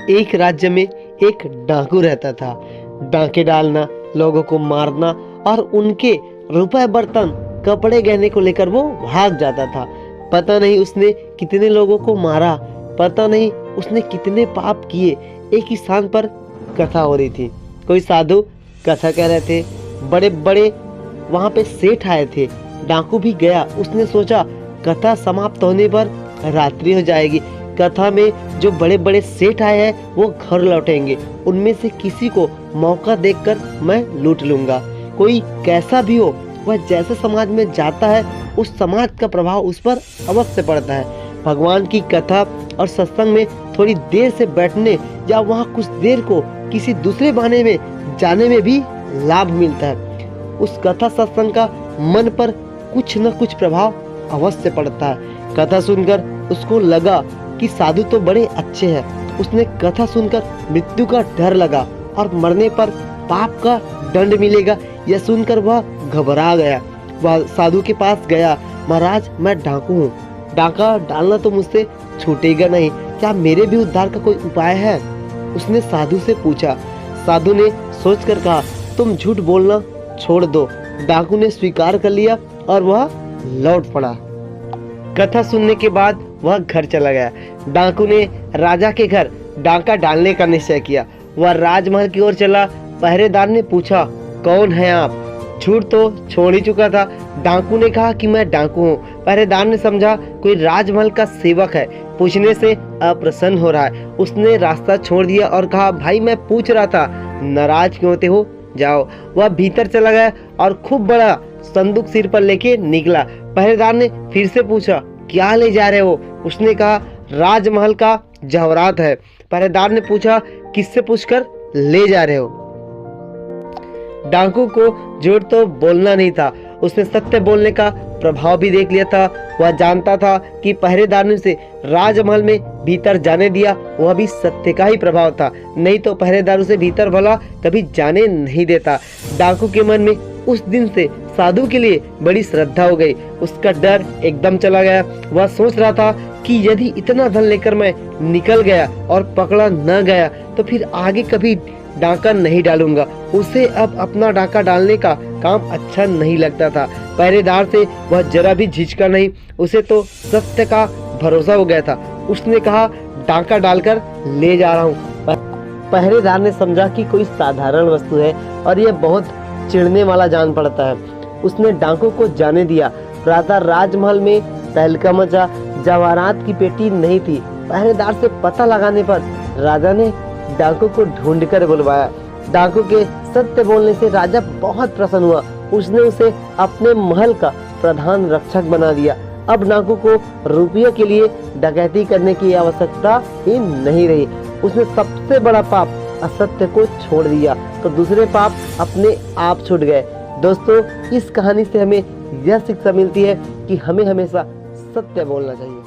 एक राज्य में एक डाकू रहता था। डाके डालना, लोगों को मारना और उनके रुपए, बर्तन, कपड़े, गहने को लेकर वो भाग जाता था। पता नहीं उसने कितने लोगों को मारा, पता नहीं उसने कितने पाप किए। एक ही स्थान पर कथा हो रही थी। कोई साधु कथा कह रहे थे। बड़े बड़े वहां पे सेठ आए थे। डाकू भी गया। उसने सोचा कथा समाप्त होने पर रात्रि हो जाएगी। कथा में जो बड़े बड़े सेठ आए हैं वो घर लौटेंगे। उनमें से किसी को मौका देखकर मैं लूट लूंगा। कोई कैसा भी हो, वह जैसे समाज में जाता है उस समाज का प्रभाव उस पर अवश्य पड़ता है। भगवान की कथा और सत्संग में थोड़ी देर से बैठने या वहाँ कुछ देर को किसी दूसरे बहाने में जाने में भी लाभ मिलता है। उस कथा सत्संग का मन पर कुछ न कुछ प्रभाव अवश्य पड़ता है। कथा सुनकर उसको लगा कि साधु तो बड़े अच्छे हैं। उसने कथा सुनकर मृत्यु का डर लगा और मरने पर पाप का दंड मिलेगा, यह सुनकर वह घबरा गया। वह साधु के पास गया। महाराज, मैं डाकू हूँ, डाका डालना तो मुझसे छूटेगा नहीं, क्या मेरे भी उद्धार का कोई उपाय है? उसने साधु से पूछा। साधु ने सोचकर कहा, तुम झूठ बोलना छोड़ दो। डाकू ने स्वीकार कर लिया और वह लौट पड़ा। कथा सुनने के बाद वह घर चला गया। डाकू ने राजा के घर डाका डालने का निश्चय किया। वह राजमहल की ओर चला। पहरेदार ने पूछा, कौन है आप? झूठ तो छोड़ ही चुका था। डाकू ने कहा कि मैं डाकू हूँ। पहरेदार ने समझा कोई राजमहल का सेवक है, पूछने से अप्रसन्न हो रहा है। उसने रास्ता छोड़ दिया और कहा, भाई मैं पूछ रहा था, नाराज क्यों होते हो? जाओ। वह भीतर चला गया और खूब बड़ा संदूक सिर पर लेके निकला। पहरेदार ने फिर से पूछा, क्या ले जा रहे हो? उसने कहा, राजमहल का जवाहरात है। पहरेदार ने पूछा, किससे पूछकर ले जा रहे हो? डाकू को झूठ तो बोलना नहीं था। उसने सत्य बोलने का प्रभाव भी देख लिया था। वह जानता था कि पहरेदार ने उसे राजमहल में भीतर जाने दिया, वह भी सत्य का ही प्रभाव था, नहीं तो पहरेदार उसे भीतर भला कभी जाने नहीं देता। डाकू के मन में उस दिन से साधु के लिए बड़ी श्रद्धा हो गई। उसका डर एकदम चला गया। वह सोच रहा था कि यदि इतना धन लेकर मैं निकल गया और पकड़ा न गया तो फिर आगे कभी डाका नहीं डालूंगा। उसे अब अपना डाका डालने का काम अच्छा नहीं लगता था। पहरेदार से वह जरा भी झिझका नहीं। उसे तो सत्य का भरोसा हो गया था। उसने कहा, डाका डालकर ले जा रहा हूँ। पहरेदार ने समझा कि कोई साधारण वस्तु है और यह बहुत चिढ़ने वाला जान पड़ता है। उसने डाकू को जाने दिया। प्रातः राजमहल में तहलका मचा। जवाहरात की पेटी नहीं थी। पहरेदार से पता लगाने पर राजा ने डाकू को ढूंढकर बुलवाया। डाकू के सत्य बोलने से राजा बहुत प्रसन्न हुआ। उसने उसे अपने महल का प्रधान रक्षक बना दिया। अब डाकू को रुपये के लिए डकैती करने की आवश्यकता ही नहीं रही। उसने सबसे बड़ा पाप असत्य को छोड़ दिया तो दूसरे पाप अपने आप छूट गए। दोस्तों, इस कहानी से हमें यह शिक्षा मिलती है कि हमें हमेशा सत्य बोलना चाहिए।